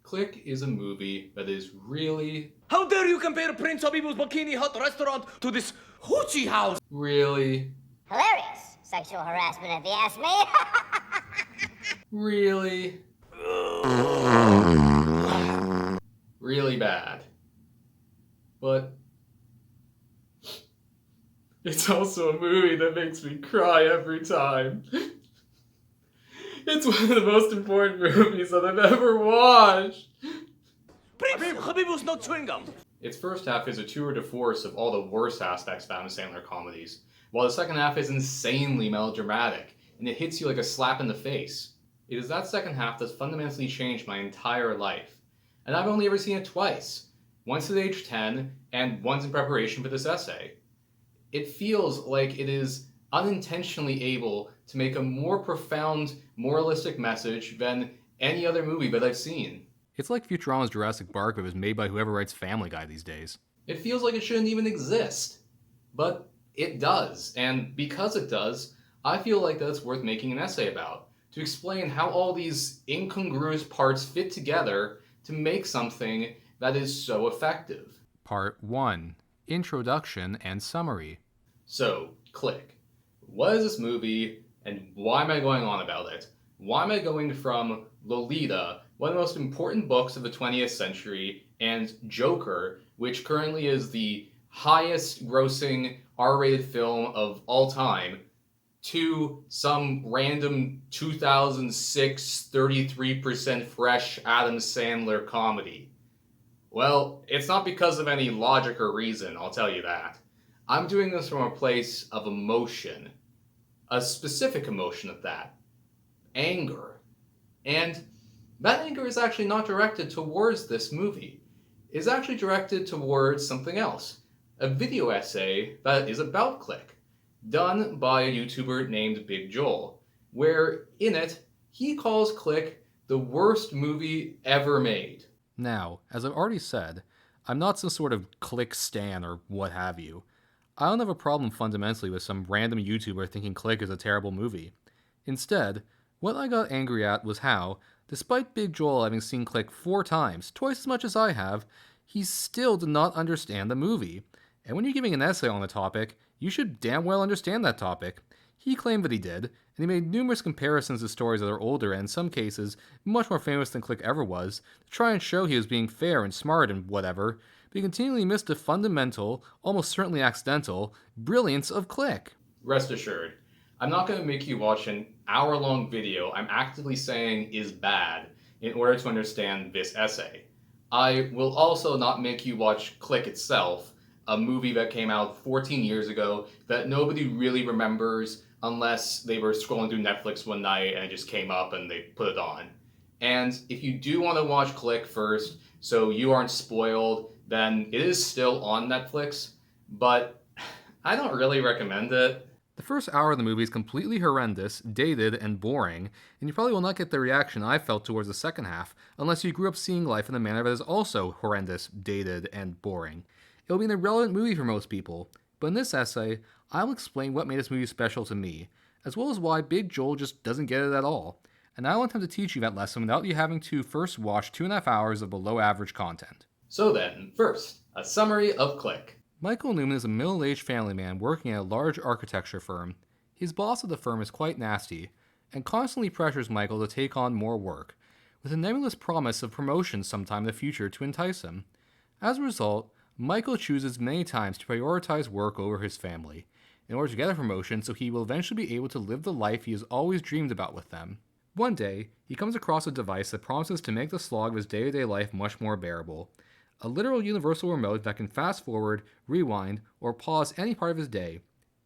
Click is a movie that is really, How dare you compare Prince Habibu's Bikini Hut restaurant to this hoochie house? really, Hilarious sexual harassment, if you ask me. really, really bad. But it's also a movie that makes me cry every time. It's one of the most important movies that I've ever watched. Prince Habibu's not chewing gum. Its first half is a tour de force of all the worst aspects of Adam Sandler comedies, while the second half is insanely melodramatic, and it hits you like a slap in the face. It is that second half that's fundamentally changed my entire life, and I've only ever seen it twice, once at age 10, and once in preparation for this essay. It feels like it is unintentionally able to make a more profound, moralistic message than any other movie that I've seen. It's like Futurama's Jurassic Park if it was made by whoever writes Family Guy these days. It feels like it shouldn't even exist. But it does, and because it does, I feel like that's worth making an essay about, to explain how all these incongruous parts fit together to make something that is so effective. Part 1. Introduction and Summary. So, Click. What is this movie, and why am I going on about it? Why am I going from Lolita, one of the most important books of the 20th century, and Joker, which currently is the highest grossing R-rated film of all time, to some random 2006 33% fresh Adam Sandler comedy? Well, it's not because of any logic or reason, I'll tell you that. I'm doing this from a place of emotion. A specific emotion at that. Anger. And that anger is actually not directed towards this movie. It's actually directed towards something else. A video essay that is about Click, done by a YouTuber named Big Joel, where in it, he calls Click the worst movie ever made. Now, as I've already said, I'm not some sort of Click stan or what have you. I don't have a problem fundamentally with some random YouTuber thinking Click is a terrible movie. Instead, what I got angry at was how, despite Big Joel having seen Click 4 times, twice as much as I have, he still did not understand the movie. And when you're giving an essay on the topic, you should damn well understand that topic. He claimed that he did, and he made numerous comparisons to stories that are older and in some cases much more famous than Click ever was, to try and show he was being fair and smart and whatever, but he continually missed the fundamental, almost certainly accidental, brilliance of Click. Rest assured, I'm not going to make you watch an hour-long video I'm actively saying is bad in order to understand this essay. I will also not make you watch Click itself, a movie that came out 14 years ago that nobody really remembers unless they were scrolling through Netflix one night and it just came up and they put it on. And if you do want to watch Click first, so you aren't spoiled, then it is still on Netflix, but I don't really recommend it. The first hour of the movie is completely horrendous, dated, and boring, and you probably will not get the reaction I felt towards the second half unless you grew up seeing life in a manner that is also horrendous, dated, and boring. It will be an irrelevant movie for most people, but in this essay, I will explain what made this movie special to me, as well as why Big Joel just doesn't get it at all, and I want him to teach you that lesson without you having to first watch 2.5 hours of below average content. So then, first, a summary of Click. Michael Newman is a middle-aged family man working at a large architecture firm. His boss at the firm is quite nasty, and constantly pressures Michael to take on more work, with a nebulous promise of promotion sometime in the future to entice him. As a result, Michael chooses many times to prioritize work over his family, in order to get a promotion so he will eventually be able to live the life he has always dreamed about with them. One day, he comes across a device that promises to make the slog of his day-to-day life much more bearable. A literal universal remote that can fast forward, rewind, or pause any part of his day.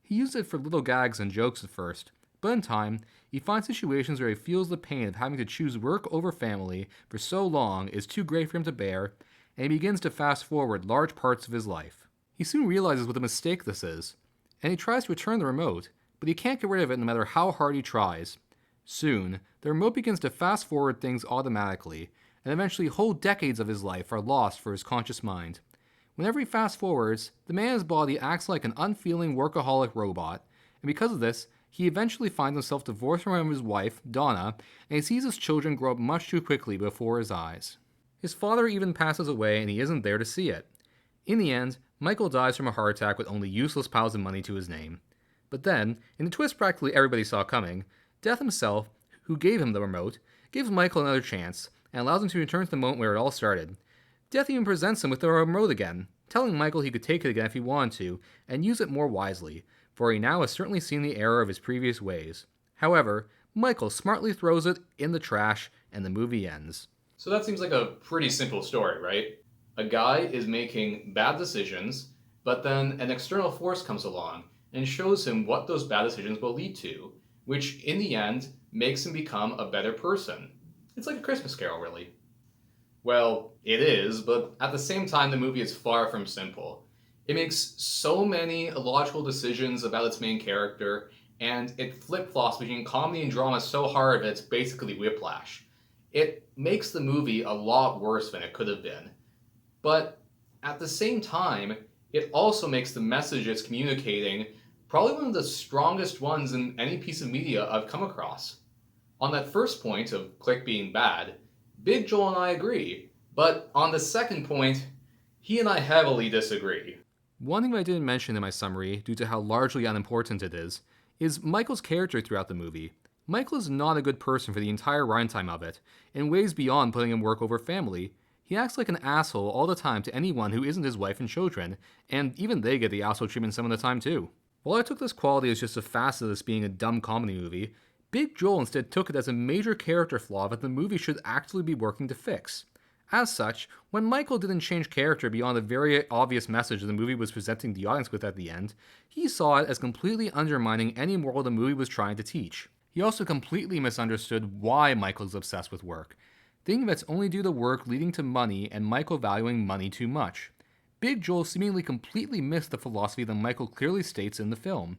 He uses it for little gags and jokes at first, but in time, he finds situations where he feels the pain of having to choose work over family for so long is too great for him to bear, and he begins to fast forward large parts of his life. He soon realizes what a mistake this is, and he tries to return the remote, but he can't get rid of it no matter how hard he tries. Soon, the remote begins to fast forward things automatically, and eventually whole decades of his life are lost for his conscious mind. Whenever he fast forwards, the man in his body acts like an unfeeling workaholic robot, and because of this, he eventually finds himself divorced from his wife, Donna, and he sees his children grow up much too quickly before his eyes. His father even passes away and he isn't there to see it. In the end, Michael dies from a heart attack with only useless piles of money to his name. But then, in a twist practically everybody saw coming, Death himself, who gave him the remote, gives Michael another chance and allows him to return to the moment where it all started. Death even presents him with the remote again, telling Michael he could take it again if he wanted to, and use it more wisely, for he now has certainly seen the error of his previous ways. However, Michael smartly throws it in the trash, and the movie ends. So that seems like a pretty simple story, right? A guy is making bad decisions, but then an external force comes along and shows him what those bad decisions will lead to, which in the end makes him become a better person. It's like a Christmas Carol, really. Well, it is, but at the same time, the movie is far from simple. It makes so many illogical decisions about its main character, and it flip-flops between comedy and drama so hard that it's basically whiplash. It makes the movie a lot worse than it could have been. But at the same time, it also makes the message it's communicating probably one of the strongest ones in any piece of media I've come across. On that first point of Click being bad, Big Joel and I agree, but on the second point, he and I heavily disagree. One thing I didn't mention in my summary, due to how largely unimportant it is Michael's character throughout the movie. Michael is not a good person for the entire runtime of it, in ways beyond putting him work over family. He acts like an asshole all the time to anyone who isn't his wife and children, and even they get the asshole treatment some of the time too. While I took this quality as just a facet of this being a dumb comedy movie, Big Joel instead took it as a major character flaw that the movie should actively be working to fix. As such, when Michael didn't change character beyond the very obvious message the movie was presenting the audience with at the end, he saw it as completely undermining any moral the movie was trying to teach. He also completely misunderstood why Michael's obsessed with work, thinking that's only due to work leading to money and Michael valuing money too much. Big Joel seemingly completely missed the philosophy that Michael clearly states in the film.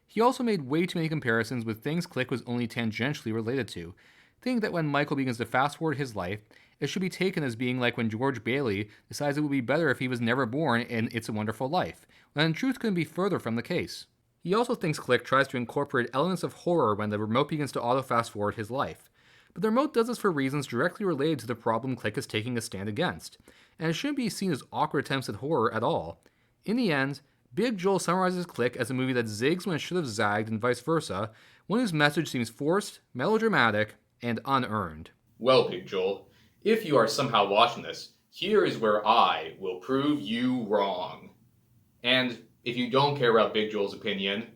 He also made way too many comparisons with things Click was only tangentially related to, thinking that when Michael begins to fast forward his life, it should be taken as being like when George Bailey decides it would be better if he was never born in It's a Wonderful Life, when in truth couldn't be further from the case. He also thinks Click tries to incorporate elements of horror when the remote begins to auto-fast forward his life. But the remote does this for reasons directly related to the problem Click is taking a stand against, and it shouldn't be seen as awkward attempts at horror at all. In the end, Big Joel summarizes Click as a movie that zigs when it should have zagged and vice versa, one whose message seems forced, melodramatic, and unearned. Well, Big Joel, if you are somehow watching this, here is where I will prove you wrong. And if you don't care about Big Joel's opinion,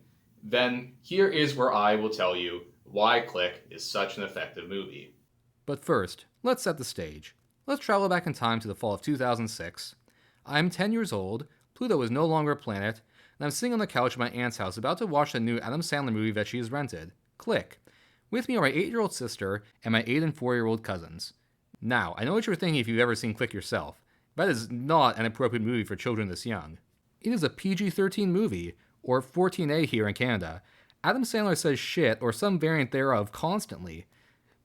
then here is where I will tell you why Click is such an effective movie. But first, let's set the stage. Let's travel back in time to the fall of 2006. I'm 10 years old, Pluto is no longer a planet, and I'm sitting on the couch at my aunt's house about to watch the new Adam Sandler movie that she has rented, Click. With me are my 8-year-old sister and my 8 and 4-year-old cousins. Now, I know what you're thinking if you've ever seen Click yourself. That is not an appropriate movie for children this young. It is a PG-13 movie, or 14A here in Canada. Adam Sandler says shit, or some variant thereof, constantly.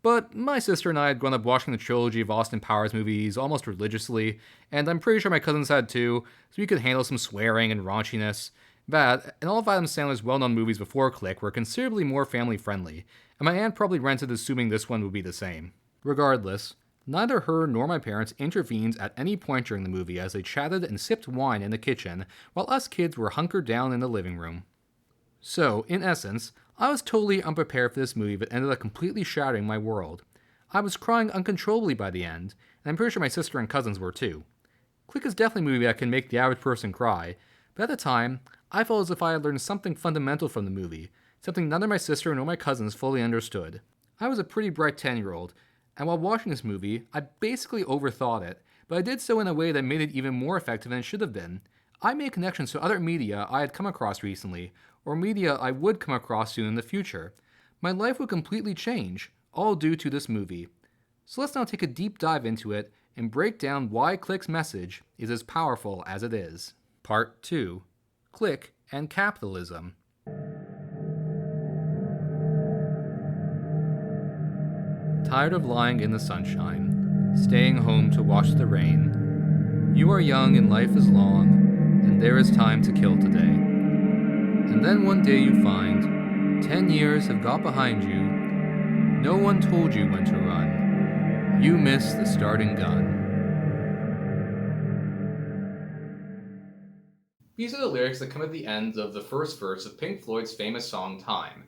But my sister and I had grown up watching the trilogy of Austin Powers movies almost religiously, and I'm pretty sure my cousins had too, so we could handle some swearing and raunchiness. That, and all of Adam Sandler's well-known movies before Click were considerably more family-friendly, and my aunt probably rented assuming this one would be the same. Regardless, neither her nor my parents intervened at any point during the movie as they chatted and sipped wine in the kitchen, while us kids were hunkered down in the living room. So, in essence, I was totally unprepared for this movie that ended up completely shattering my world. I was crying uncontrollably by the end, and I'm pretty sure my sister and cousins were too. Click is definitely a movie that can make the average person cry, but at the time, I felt as if I had learned something fundamental from the movie, something neither my sister nor my cousins fully understood. I was a pretty bright 10-year-old, and while watching this movie, I basically overthought it, but I did so in a way that made it even more effective than it should have been. I made connections to other media I had come across recently, or media I would come across soon in the future. My life would completely change, all due to this movie. So let's now take a deep dive into it and break down why Click's message is as powerful as it is. Part 2. Click and Capitalism. Tired of lying in the sunshine, staying home to watch the rain. You are young and life is long, and there is time to kill today. And then one day you find 10 years have got behind you. No one told you when to run. You missed the starting gun. These are the lyrics that come at the end of the first verse of Pink Floyd's famous song Time,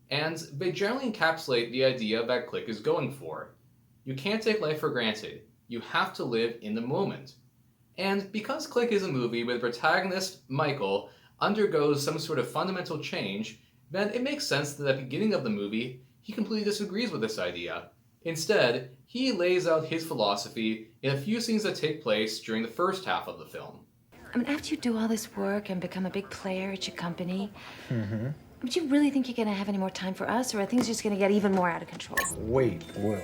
and they generally encapsulate the idea that Click is going for. You can't take life for granted. You have to live in the moment. And because Click is a movie where the protagonist, Michael, undergoes some sort of fundamental change, then it makes sense that at the beginning of the movie, he completely disagrees with this idea. Instead, he lays out his philosophy in a few scenes that take place during the first half of the film. I mean, after you do all this work and become a big player at your company, would you really think you're gonna have any more time for us, or are things just gonna get even more out of control? Wait, Will.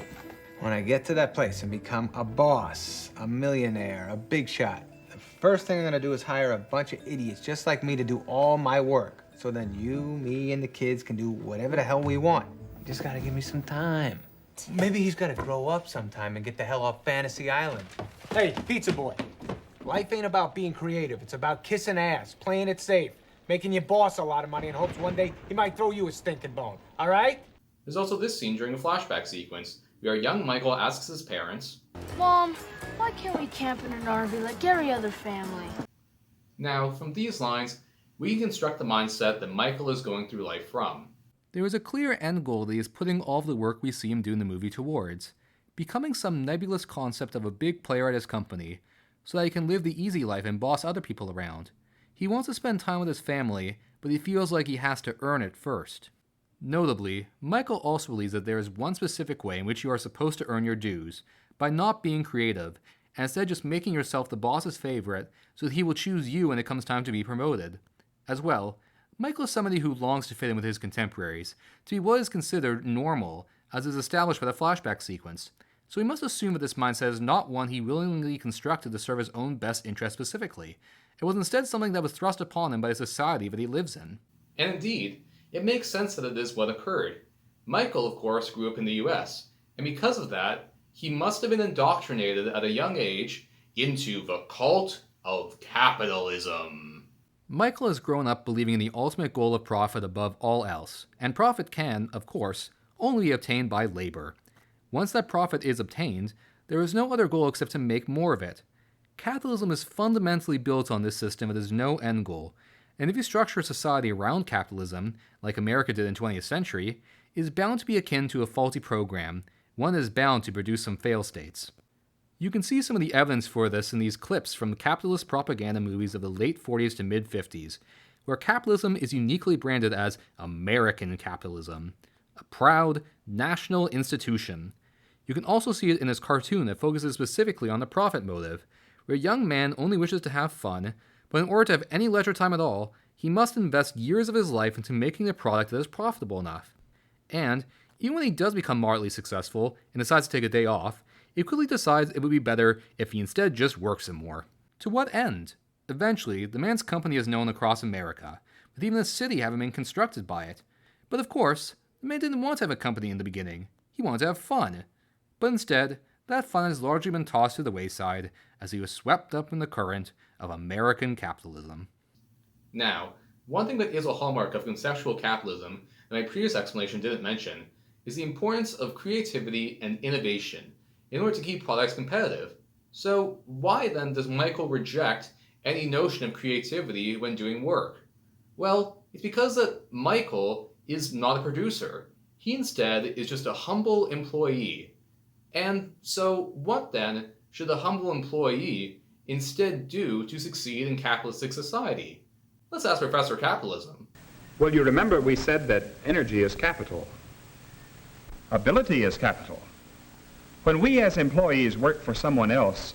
When I get to that place and become a boss, a millionaire, a big shot, the first thing I'm gonna do is hire a bunch of idiots just like me to do all my work. So then you, me, and the kids can do whatever the hell we want. You just gotta give me some time. Maybe he's gotta grow up sometime and get the hell off Fantasy Island. Hey, pizza boy. Life ain't about being creative. It's about kissing ass, playing it safe, making your boss a lot of money in hopes one day he might throw you a stinking bone. All right? There's also this scene during a flashback sequence where young Michael asks his parents, Mom, why can't we camp in an RV like every other family? Now, from these lines, we can construct the mindset that Michael is going through life from. There is a clear end goal that he is putting all of the work we see him do in the movie towards, becoming some nebulous concept of a big player at his company, so that he can live the easy life and boss other people around. He wants to spend time with his family, but he feels like he has to earn it first. Notably, Michael also believes that there is one specific way in which you are supposed to earn your dues, by not being creative, and instead just making yourself the boss's favorite so that he will choose you when it comes time to be promoted. As well, Michael is somebody who longs to fit in with his contemporaries, to be what is considered normal, as is established by the flashback sequence, so we must assume that this mindset is not one he willingly constructed to serve his own best interest specifically. It was instead something that was thrust upon him by the society that he lives in. And indeed, it makes sense that it is what occurred. Michael, of course, grew up in the US, and because of that, he must have been indoctrinated at a young age into the cult of capitalism. Michael has grown up believing in the ultimate goal of profit above all else, and profit can, of course, only be obtained by labor. Once that profit is obtained, there is no other goal except to make more of it. Capitalism is fundamentally built on this system that has no end goal, and if you structure a society around capitalism, like America did in the 20th century, it is bound to be akin to a faulty program, one that is bound to produce some fail states. You can see some of the evidence for this in these clips from capitalist propaganda movies of the late 40s to mid-50s, where capitalism is uniquely branded as American capitalism, a proud, national institution. You can also see it in this cartoon that focuses specifically on the profit motive, where a young man only wishes to have fun, but in order to have any leisure time at all, he must invest years of his life into making a product that is profitable enough. And, even when he does become moderately successful and decides to take a day off, he quickly decides it would be better if he instead just works some more. To what end? Eventually, the man's company is known across America, with even a city having been constructed by it. But of course, the man didn't want to have a company in the beginning. He wanted to have fun. But instead, that fun has largely been tossed to the wayside as he was swept up in the current of American capitalism. Now, one thing that is a hallmark of conceptual capitalism that my previous explanation didn't mention is the importance of creativity and innovation in order to keep products competitive. So why then does Michael reject any notion of creativity when doing work? Well, it's because that Michael is not a producer. He instead is just a humble employee. And so what then should the humble employee instead do to succeed in capitalistic society? Let's ask Professor Capitalism. Well, you remember we said that energy is capital. Ability is capital. When we as employees work for someone else,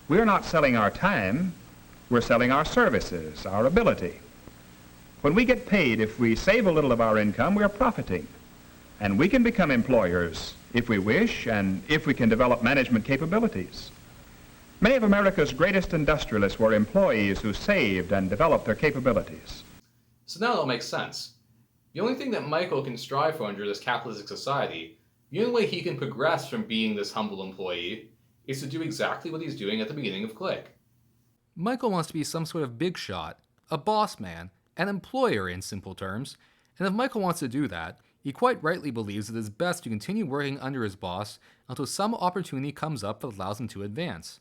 we're not selling our time, we're selling our services, our ability. When we get paid, if we save a little of our income, we're profiting. And we can become employers if we wish and if we can develop management capabilities. Many of America's greatest industrialists were employees who saved and developed their capabilities. So now it all makes sense. The only thing that Michael can strive for under this capitalistic society, the only way he can progress from being this humble employee, is to do exactly what he's doing at the beginning of Click. Michael wants to be some sort of big shot, a boss man, an employer in simple terms, and if Michael wants to do that, he quite rightly believes it is best to continue working under his boss until some opportunity comes up that allows him to advance.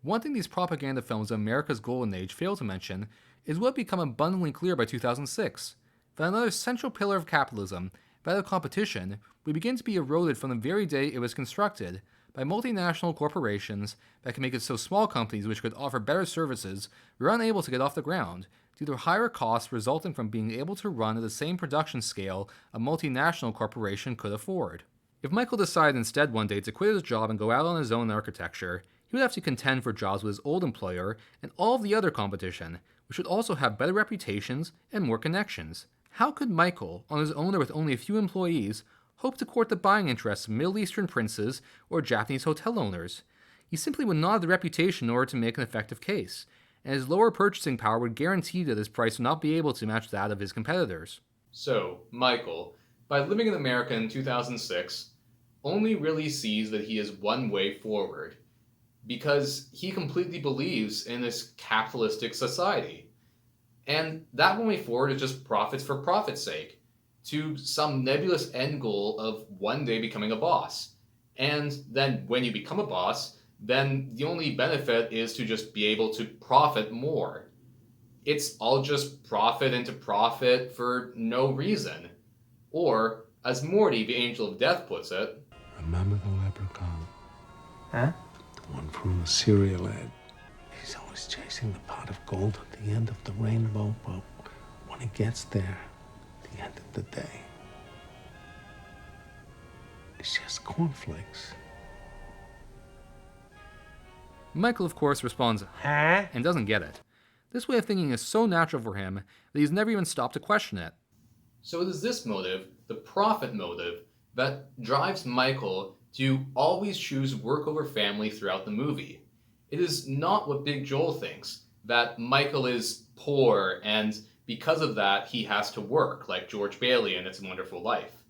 One thing these propaganda films of America's golden age fail to mention is what became abundantly clear by 2006, that another central pillar of capitalism, that of competition, would begin to be eroded from the very day it was constructed by multinational corporations that can make it so small companies which could offer better services were unable to get off the ground due to higher costs resulting from being able to run at the same production scale a multinational corporation could afford. If Michael decided instead one day to quit his job and go out on his own in architecture, he would have to contend for jobs with his old employer and all of the other competition, which would also have better reputations and more connections. How could Michael, on his own or with only a few employees, hope to court the buying interests of Middle Eastern princes or Japanese hotel owners? He simply would not have the reputation in order to make an effective case, and his lower purchasing power would guarantee that his price would not be able to match that of his competitors. So, Michael, by living in America in 2006, only really sees that he has one way forward, because he completely believes in this capitalistic society. And that one way forward is just profits for profit's sake, to some nebulous end goal of one day becoming a boss. And then when you become a boss, then the only benefit is to just be able to profit more. It's all just profit into profit for no reason. Or, as Morty, the Angel of Death, puts it, remember the leprechaun? Huh? The one from the cereal ad. He's always chasing the pot of gold at the end of the rainbow, but when he gets there, the end of the day, it's just cornflakes. Michael, of course, responds, Huh? and doesn't get it. This way of thinking is so natural for him that he's never even stopped to question it. So it is this motive, the profit motive, that drives Michael to always choose work over family throughout the movie. It is not what Big Joel thinks, that Michael is poor and because of that he has to work, like George Bailey in It's a Wonderful Life.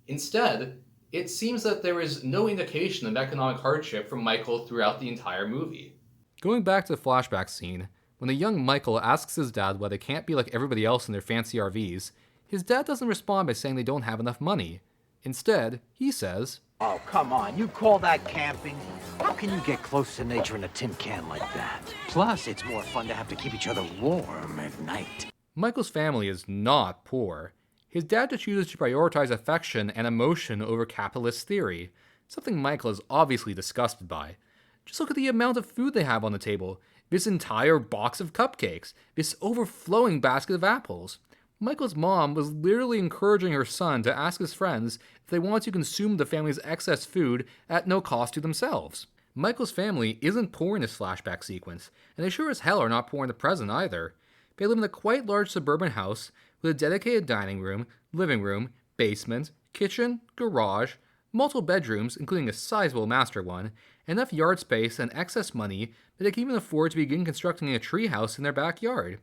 Instead, it seems that there is no indication of economic hardship from Michael throughout the entire movie. Going back to the flashback scene, when the young Michael asks his dad why they can't be like everybody else in their fancy RVs, his dad doesn't respond by saying they don't have enough money. Instead, he says, Oh, come on. You call that camping? How can you get close to nature in a tin can like that? Plus, it's more fun to have to keep each other warm at night. Michael's family is not poor. His dad just chooses to prioritize affection and emotion over capitalist theory, something Michael is obviously disgusted by. Just look at the amount of food they have on the table. This entire box of cupcakes. This overflowing basket of apples. Michael's mom was literally encouraging her son to ask his friends if they wanted to consume the family's excess food at no cost to themselves. Michael's family isn't poor in this flashback sequence, and they sure as hell are not poor in the present either. They live in a quite large suburban house with a dedicated dining room, living room, basement, kitchen, garage, multiple bedrooms, including a sizable master one, enough yard space and excess money that they can even afford to begin constructing a treehouse in their backyard.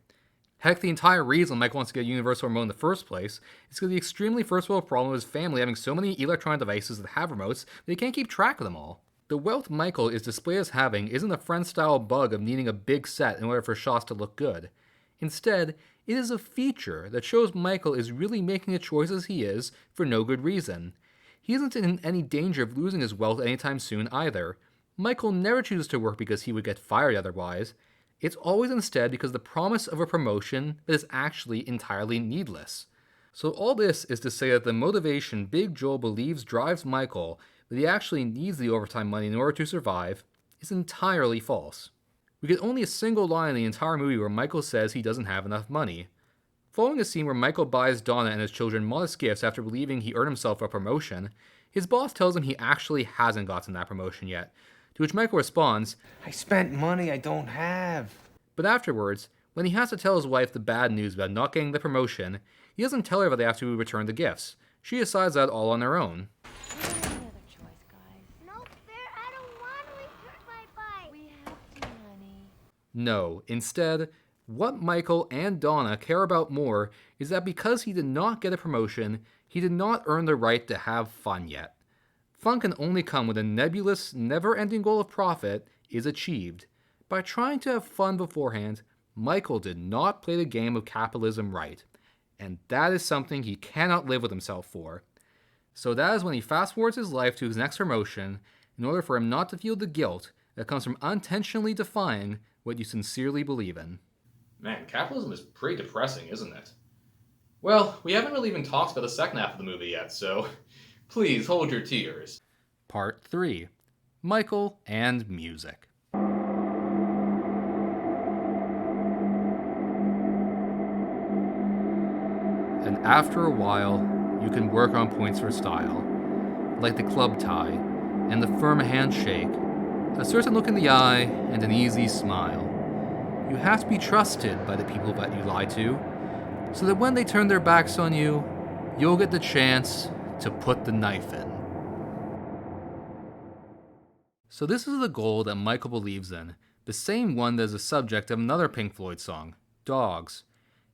Heck, the entire reason Mike wants to get a universal remote in the first place is because of the extremely first world problem of his family having so many electronic devices that have remotes that he can't keep track of them all. The wealth Michael is displayed as having isn't a friend-style bug of needing a big set in order for shots to look good. Instead, it is a feature that shows Michael is really making the choices he is for no good reason. He isn't in any danger of losing his wealth anytime soon either. Michael never chooses to work because he would get fired otherwise. It's always instead because of the promise of a promotion that is actually entirely needless. So all this is to say that the motivation Big Joel believes drives Michael, that he actually needs the overtime money in order to survive, is entirely false. We get only a single line in the entire movie where Michael says he doesn't have enough money. Following a scene where Michael buys Donna and his children modest gifts after believing he earned himself a promotion, his boss tells him he actually hasn't gotten that promotion yet, to which Michael responds, I spent money I don't have. But afterwards, when he has to tell his wife the bad news about not getting the promotion, he doesn't tell her that they have to return the gifts. She decides that all on her own. No, Bear, I don't want to return my bike. We have to, honey. No, instead, what Michael and Donna care about more is that because he did not get a promotion, he did not earn the right to have fun yet. Fun can only come when a nebulous, never-ending goal of profit is achieved. By trying to have fun beforehand, Michael did not play the game of capitalism right, and that is something he cannot live with himself for. So that is when he fast-forwards his life to his next promotion in order for him not to feel the guilt that comes from unintentionally defying what you sincerely believe in. Man, capitalism is pretty depressing, isn't it? Well, we haven't really even talked about the second half of the movie yet, so please hold your tears. Part 3. Michael and Music. And after a while, you can work on points for style, like the club tie and the firm handshake, a certain look in the eye and an easy smile. You have to be trusted by the people that you lie to, so that when they turn their backs on you, you'll get the chance to put the knife in. So this is the goal that Michael believes in, the same one that is the subject of another Pink Floyd song, Dogs.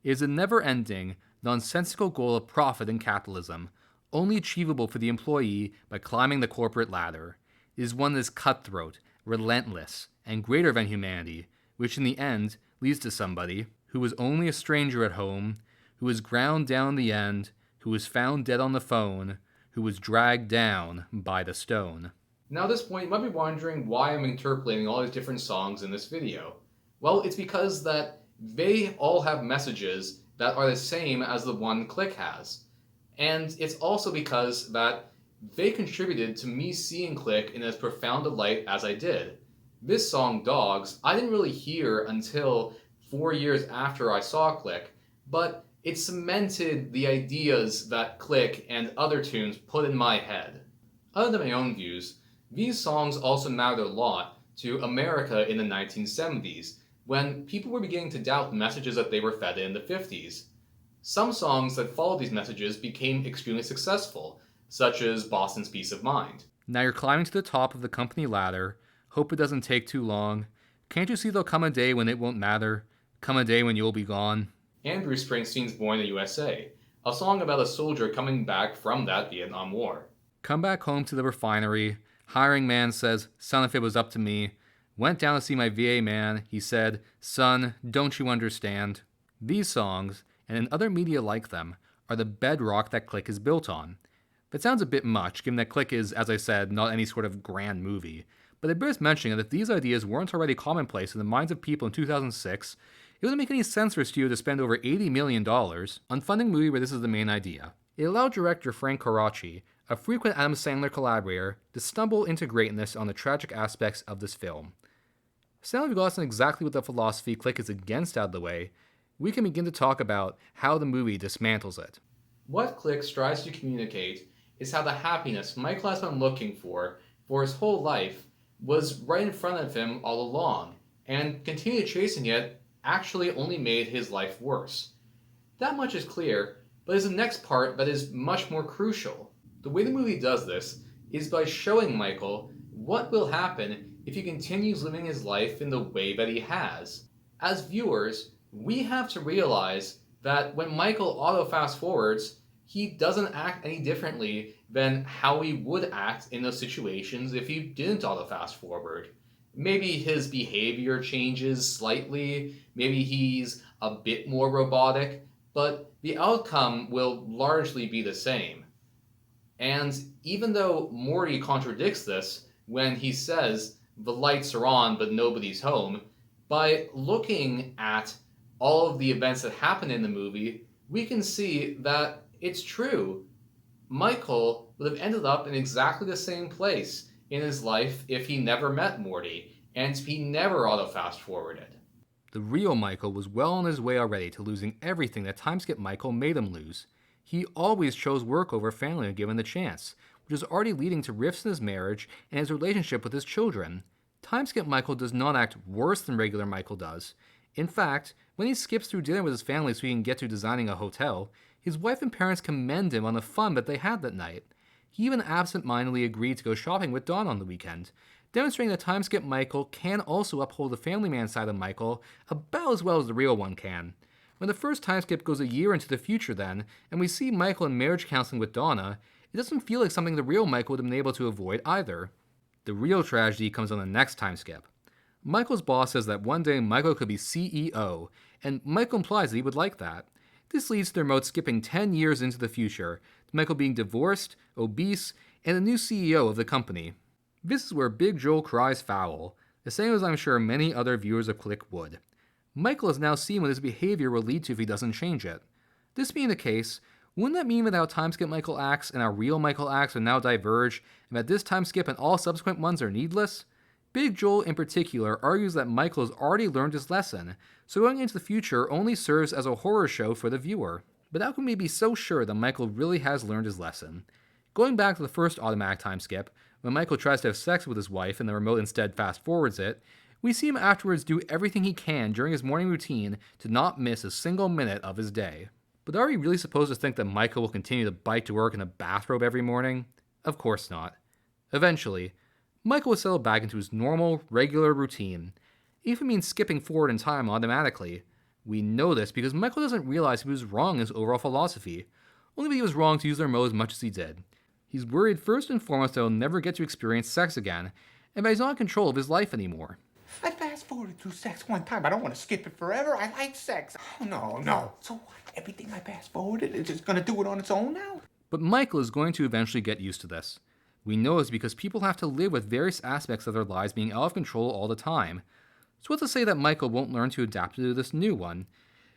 It is a never-ending, nonsensical goal of profit and capitalism, only achievable for the employee by climbing the corporate ladder. It is one that is cutthroat, relentless, and greater than humanity, which in the end leads to somebody who was only a stranger at home, who was ground down in the end, who was found dead on the phone, who was dragged down by the stone. Now at this point, you might be wondering why I'm interpolating all these different songs in this video. Well, it's because that they all have messages that are the same as the one Click has. And it's also because that they contributed to me seeing Click in as profound a light as I did. This song, Dogs, I didn't really hear until 4 years after I saw Click, but it cemented the ideas that Click and other tunes put in my head. Other than my own views, these songs also mattered a lot to America in the 1970s, when people were beginning to doubt messages that they were fed in the 50s. Some songs that followed these messages became extremely successful, such as Boston's Peace of Mind. Now you're climbing to the top of the company ladder. Hope it doesn't take too long. Can't you see there'll come a day when it won't matter? Come a day when you'll be gone. And Bruce Springsteen's Born in the USA, a song about a soldier coming back from that Vietnam War. Come back home to the refinery. Hiring man says, son, if it was up to me. Went down to see my VA man. He said, son, don't you understand? These songs, and other media like them, are the bedrock that Click is built on. That sounds a bit much, given that Click is, as I said, not any sort of grand movie. But it bears mentioning that if these ideas weren't already commonplace in the minds of people in 2006, it wouldn't make any sense for a studio to spend over $80 million on funding a movie where this is the main idea. It allowed director Frank Coraci, a frequent Adam Sandler collaborator, to stumble into greatness on the tragic aspects of this film. So now we've gotten exactly what the philosophy Click is against out of the way, we can begin to talk about how the movie dismantles it. What Click strives to communicate is how the happiness Michael has been looking for his whole life was right in front of him all along, and continued chasing it actually only made his life worse. That much is clear, but there's the next part that is much more crucial. The way the movie does this is by showing Michael what will happen if he continues living his life in the way that he has. As viewers, we have to realize that when Michael auto-fast forwards, he doesn't act any differently than how he would act in those situations if he didn't auto-fast forward. Maybe his behavior changes slightly, maybe he's a bit more robotic, but the outcome will largely be the same. And even though Morty contradicts this when he says the lights are on but nobody's home, by looking at all of the events that happen in the movie, we can see that it's true. Michael would have ended up in exactly the same place in his life if he never met Morty, and if he never auto-fast forwarded. The real Michael was well on his way already to losing everything that Timeskip Michael made him lose. He always chose work over family when given the chance, which was already leading to rifts in his marriage and his relationship with his children. Timeskip Michael does not act worse than regular Michael does. In fact, when he skips through dinner with his family so he can get to designing a hotel, his wife and parents commend him on the fun that they had that night. He even absent-mindedly agreed to go shopping with Dawn on the weekend, demonstrating that Timeskip Michael can also uphold the family man side of Michael about as well as the real one can. When the first timeskip goes a year into the future then, and we see Michael in marriage counseling with Donna, it doesn't feel like something the real Michael would have been able to avoid either. The real tragedy comes on the next timeskip. Michael's boss says that one day Michael could be CEO, and Michael implies that he would like that. This leads to the remote skipping 10 years into the future, to Michael being divorced, obese, and the new CEO of the company. This is where Big Joel cries foul, the same as I'm sure many other viewers of Click would. Michael has now seen what his behavior will lead to if he doesn't change it. This being the case, wouldn't that mean that how time skip Michael acts and how real Michael acts would now diverge, and that this time skip and all subsequent ones are needless? Big Joel in particular argues that Michael has already learned his lesson, so going into the future only serves as a horror show for the viewer. But how can we be so sure that Michael really has learned his lesson? Going back to the first automatic time skip, when Michael tries to have sex with his wife and the remote instead fast forwards it, we see him afterwards do everything he can during his morning routine to not miss a single minute of his day. But are we really supposed to think that Michael will continue to bike to work in a bathrobe every morning? Of course not. Eventually, Michael will settle back into his normal, regular routine. It even means skipping forward in time automatically. We know this because Michael doesn't realize he was wrong in his overall philosophy, only that he was wrong to use the remote as much as he did. He's worried first and foremost that he'll never get to experience sex again, and that he's not in control of his life anymore. I fast-forwarded through sex one time. I don't want to skip it forever. I like sex. Oh, no. So what? Everything I fast-forwarded is just going to do it on its own now? But Michael is going to eventually get used to this. We know this because people have to live with various aspects of their lives being out of control all the time. So what's to say that Michael won't learn to adapt to this new one?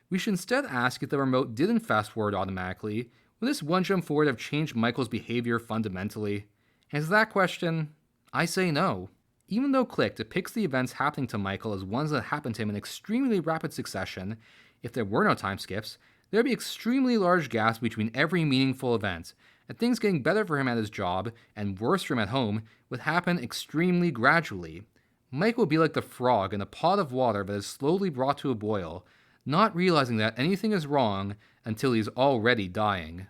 We should instead ask if the remote didn't fast-forward automatically, would this one jump forward have changed Michael's behavior fundamentally? And to that question, I say no. Even though Click depicts the events happening to Michael as ones that happened to him in extremely rapid succession, if there were no time skips, there would be extremely large gaps between every meaningful event, and things getting better for him at his job and worse for him at home would happen extremely gradually. Michael would be like the frog in a pot of water that is slowly brought to a boil, not realizing that anything is wrong until he's already dying.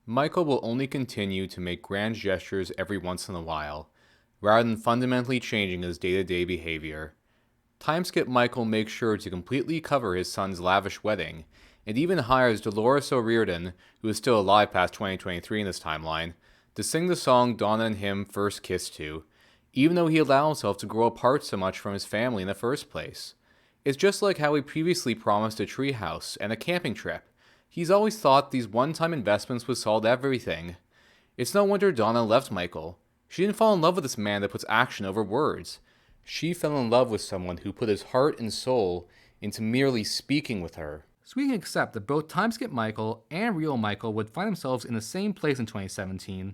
Michael will only continue to make grand gestures every once in a while, rather than fundamentally changing his day-to-day behavior. Timeskip Michael makes sure to completely cover his son's lavish wedding, and even hires Dolores O'Riordan, who is still alive past 2023 in this timeline, to sing the song Donna and him first kissed to, even though he allowed himself to grow apart so much from his family in the first place. It's just like how he previously promised a treehouse and a camping trip. He's always thought these one-time investments would solve everything. It's no wonder Donna left Michael. She didn't fall in love with this man that puts action over words. She fell in love with someone who put his heart and soul into merely speaking with her. So we can accept that both Timeskip Michael and Real Michael would find themselves in the same place in 2017,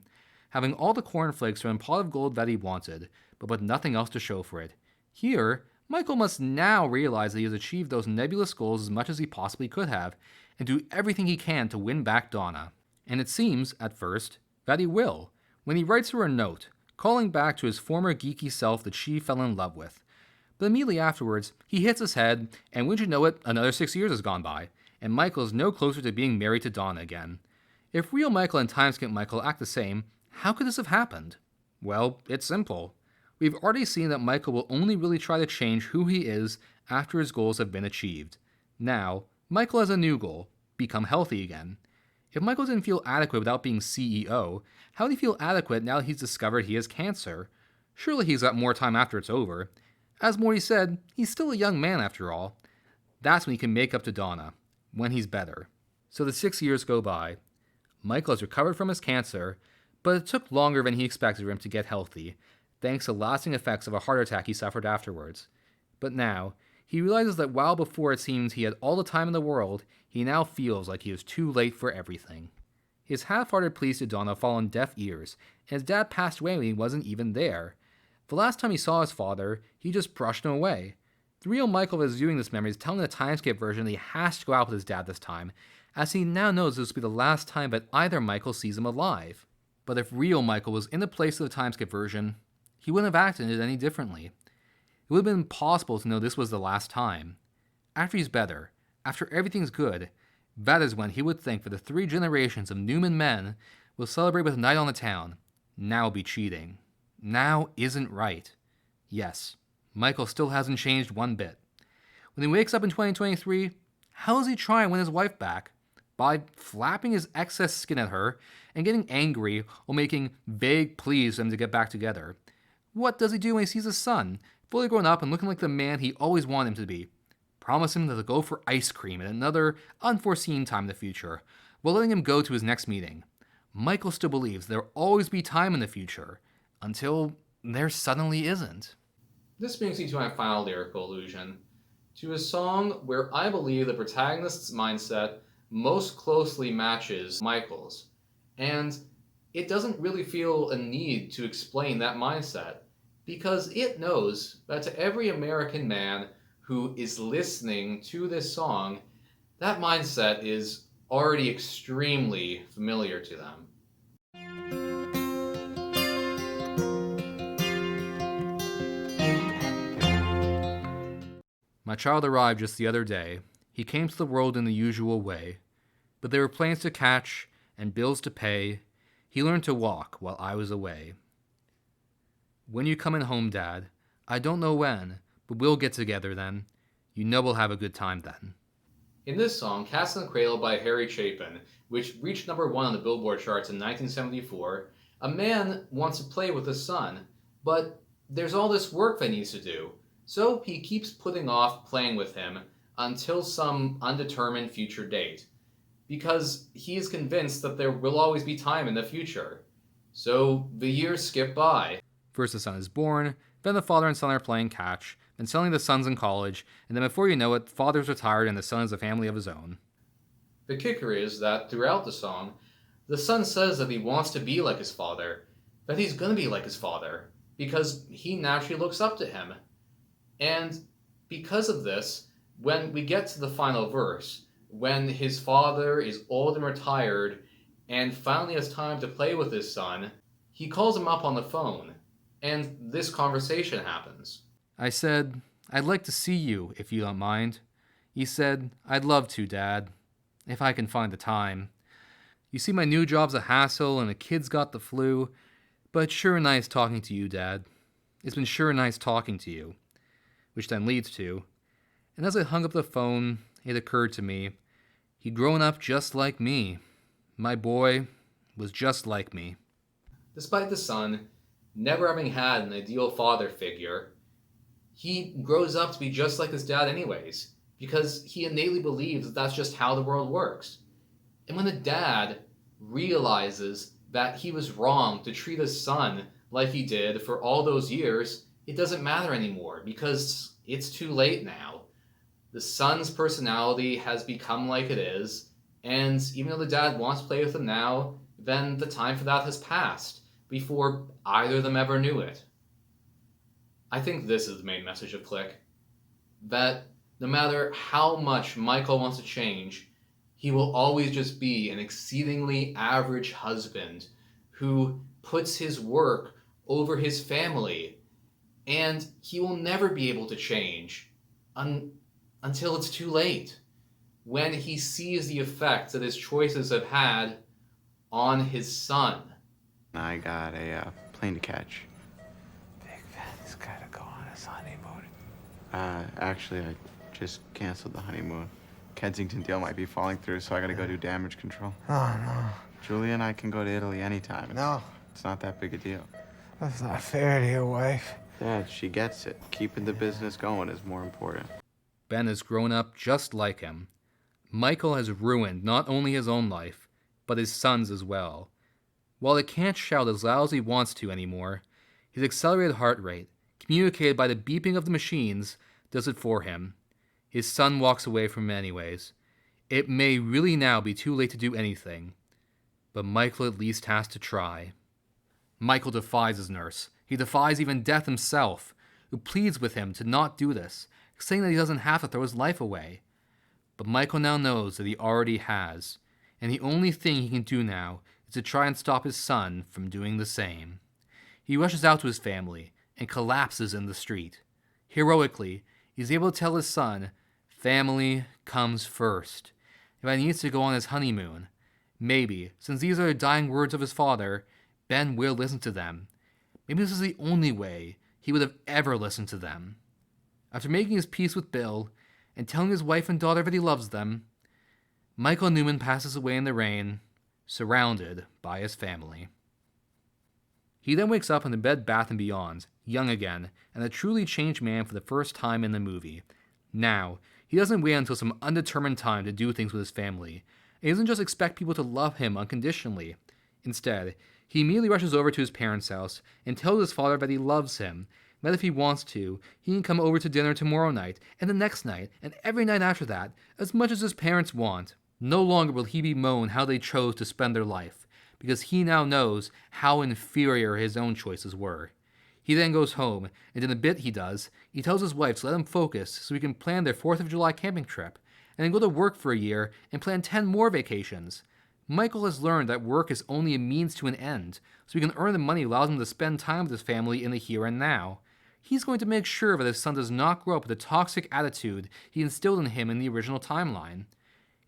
having all the cornflakes from a pot of gold that he wanted, but with nothing else to show for it. Here, Michael must now realize that he has achieved those nebulous goals as much as he possibly could have, and do everything he can to win back Donna. And it seems, at first, that he will, when he writes her a note, calling back to his former geeky self that she fell in love with. But immediately afterwards, he hits his head, and wouldn't you know it, another 6 years has gone by, and Michael is no closer to being married to Donna again. If Real Michael and Timeskip Michael act the same, how could this have happened? Well, it's simple. We've already seen that Michael will only really try to change who he is after his goals have been achieved. Now, Michael has a new goal, become healthy again. If Michael didn't feel adequate without being CEO, how would he feel adequate now that he's discovered he has cancer? Surely he's got more time after it's over. As Morty said, he's still a young man after all. That's when he can make up to Donna, when he's better. So the 6 years go by. Michael has recovered from his cancer, but it took longer than he expected for him to get healthy, thanks to lasting effects of a heart attack he suffered afterwards. But now, he realizes that while before it seems he had all the time in the world, he now feels like he is too late for everything. His half-hearted pleas to Donna fall on deaf ears, and his dad passed away when he wasn't even there. The last time he saw his father, he just brushed him away. The real Michael that is viewing this memory is telling the timeskip version that he has to go out with his dad this time, as he now knows this will be the last time that either Michael sees him alive. But if real Michael was in the place of the timeskip version, he wouldn't have acted any differently. It would have been impossible to know this was the last time. After he's better, after everything's good, that is when he would think that the 3 generations of Newman men will celebrate with a night on the town. Now will be cheating. Now isn't right. Yes, Michael still hasn't changed one bit. When he wakes up in 2023, how does he try and win his wife back? By flapping his excess skin at her and getting angry while making vague pleas for them to get back together. What does he do when he sees his son, fully grown up and looking like the man he always wanted him to be? Promise him that they'll go for ice cream at another unforeseen time in the future, while letting him go to his next meeting. Michael still believes there will always be time in the future, until there suddenly isn't. This brings me to my final lyrical illusion. to a song where I believe the protagonist's mindset most closely matches Michael's. And it doesn't really feel a need to explain that mindset, because it knows that to every American man who is listening to this song, that mindset is already extremely familiar to them. My child arrived just the other day. He came to the world in the usual way. But there were planes to catch and bills to pay. He learned to walk while I was away. When you coming home, Dad? I don't know when, but we'll get together then. You know we'll have a good time then. In this song, Cats in the Cradle by Harry Chapin, which reached #1 on the Billboard charts in 1974, a man wants to play with his son, but there's all this work that he needs to do, so he keeps putting off playing with him until some undetermined future date, because he is convinced that there will always be time in the future. So the years skip by. First the son is born, then the father and son are playing catch, then suddenly the son's in college, and then before you know it, the father's retired and the son has a family of his own. The kicker is that throughout the song, the son says that he wants to be like his father, that he's going to be like his father, because he naturally looks up to him. And because of this, when we get to the final verse, when his father is old and retired and finally has time to play with his son, he calls him up on the phone, and this conversation happens. I said, I'd like to see you, if you don't mind. He said, I'd love to, Dad, if I can find the time. You see, my new job's a hassle and the kid's got the flu, but it's sure nice talking to you, Dad. It's been sure nice talking to you. Which then leads to, and as I hung up the phone, it occurred to me, he'd grown up just like me. My boy was just like me. Despite the son never having had an ideal father figure, he grows up to be just like his dad anyways, because he innately believes that that's just how the world works. And when the dad realizes that he was wrong to treat his son like he did for all those years, it doesn't matter anymore, because it's too late now. The son's personality has become like it is, and even though the dad wants to play with him now, then the time for that has passed, before either of them ever knew it. I think this is the main message of Click. That no matter how much Michael wants to change, he will always just be an exceedingly average husband who puts his work over his family, and he will never be able to change until it's too late, when he sees the effects that his choices have had on his son. I got a plane to catch. Big Ben's gotta go on his honeymoon. Actually, I just canceled the honeymoon. Kensington deal might be falling through, so I gotta go do damage control. Oh, no. Julia and I can go to Italy anytime. No. It's not that big a deal. That's not fair to your wife. Dad, she gets it. Keeping the business going is more important. Ben has grown up just like him. Michael has ruined not only his own life, but his son's as well. While he can't shout as loud as he wants to anymore, his accelerated heart rate, communicated by the beeping of the machines, does it for him. His son walks away from him anyways. It may really now be too late to do anything, but Michael at least has to try. Michael defies his nurse. He defies even death himself, who pleads with him to not do this, saying that he doesn't have to throw his life away. But Michael now knows that he already has, and the only thing he can do now is to try and stop his son from doing the same. He rushes out to his family and collapses in the street. Heroically, he's able to tell his son, family comes first. If he needs to go on his honeymoon, maybe, since these are the dying words of his father, Ben will listen to them. Maybe this is the only way he would have ever listened to them. After making his peace with Bill and telling his wife and daughter that he loves them, Michael Newman passes away in the rain, surrounded by his family. He then wakes up in the Bed Bath & Beyond, young again, and a truly changed man for the first time in the movie. Now, he doesn't wait until some undetermined time to do things with his family. He doesn't just expect people to love him unconditionally. Instead, he immediately rushes over to his parents' house and tells his father that he loves him, that if he wants to, he can come over to dinner tomorrow night, and the next night, and every night after that, as much as his parents want. No longer will he bemoan how they chose to spend their life, because he now knows how inferior his own choices were. He then goes home, and in the bit he does, he tells his wife to let him focus so he can plan their 4th of July camping trip, and then go to work for a year and plan 10 more vacations. Michael has learned that work is only a means to an end, so he can earn the money that allows him to spend time with his family in the here and now. He's going to make sure that his son does not grow up with the toxic attitude he instilled in him in the original timeline.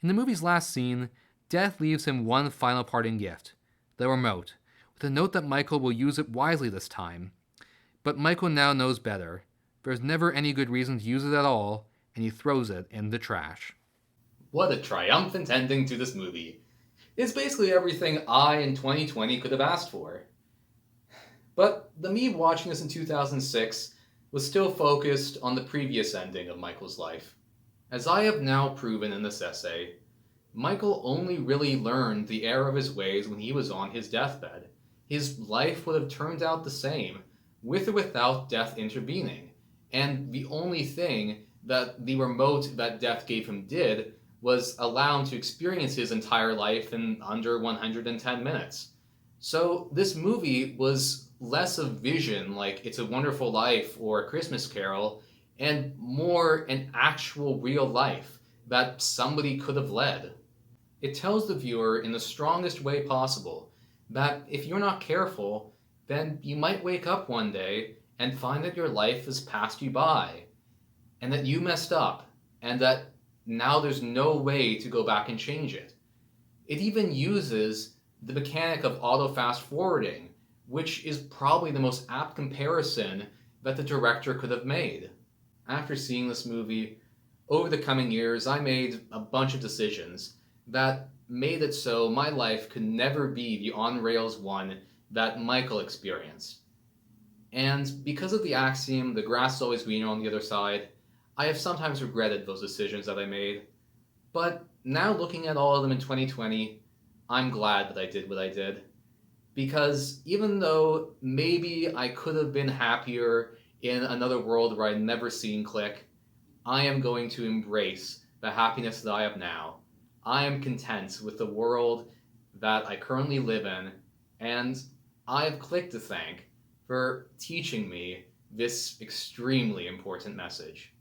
In the movie's last scene, Death leaves him one final parting gift, the remote, with a note that Michael will use it wisely this time. But Michael now knows better. There's never any good reason to use it at all, and he throws it in the trash. What a triumphant ending to this movie. It's basically everything I in 2020 could have asked for. But the me watching this in 2006 was still focused on the previous ending of Michael's life. As I have now proven in this essay, Michael only really learned the error of his ways when he was on his deathbed. His life would have turned out the same, with or without death intervening. And the only thing that the remote that death gave him did was allow him to experience his entire life in under 110 minutes. So this movie was less a vision like It's a Wonderful Life or A Christmas Carol, and more an actual real life that somebody could have led. It tells the viewer in the strongest way possible that if you're not careful, then you might wake up one day and find that your life has passed you by, and that you messed up, and that now there's no way to go back and change it. It even uses the mechanic of auto fast forwarding, which is probably the most apt comparison that the director could have made. After seeing this movie, over the coming years, I made a bunch of decisions that made it so my life could never be the on-rails one that Michael experienced. And because of the axiom, the grass is always greener on the other side, I have sometimes regretted those decisions that I made. But now looking at all of them in 2020, I'm glad that I did what I did. Because even though maybe I could have been happier in another world where I'd never seen Click, I am going to embrace the happiness that I have now. I am content with the world that I currently live in, and I have Click to thank for teaching me this extremely important message.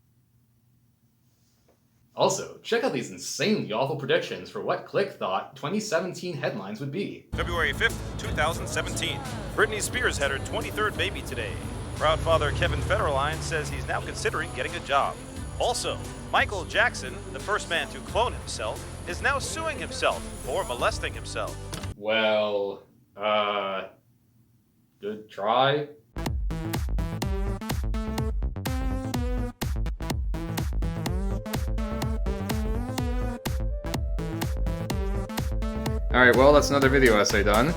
Also, check out these insanely awful predictions for what Click thought 2017 headlines would be. February 5th, 2017. Britney Spears had her 23rd baby today. Proud father Kevin Federline says he's now considering getting a job. Also, Michael Jackson, the first man to clone himself, is now suing himself for molesting himself. Well, good try. Alright, well, that's another video essay done.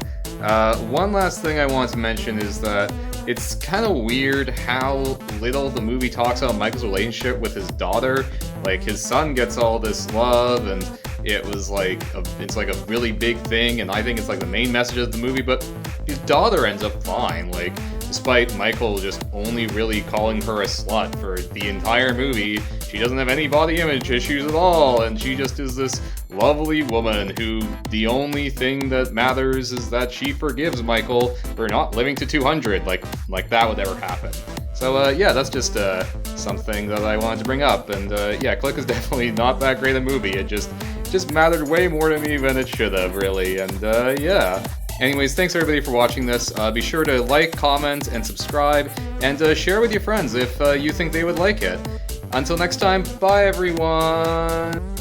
One last thing I want to mention is that it's kind of weird how little the movie talks about Michael's relationship with his daughter. Like, his son gets all this love, and it was like it's like a really big thing, and I think it's like the main message of the movie, but his daughter ends up fine. Like, despite Michael just only really calling her a slut for the entire movie, she doesn't have any body image issues at all, and she just is this lovely woman who the only thing that matters is that she forgives Michael for not living to 200, like that would ever happen. So yeah, that's just something that I wanted to bring up, and yeah, Click is definitely not that great a movie. It just mattered way more to me than it should have, really, and yeah. Anyways, thanks everybody for watching this. Be sure to like, comment, and subscribe, and share with your friends if you think they would like it. Until next time, bye everyone!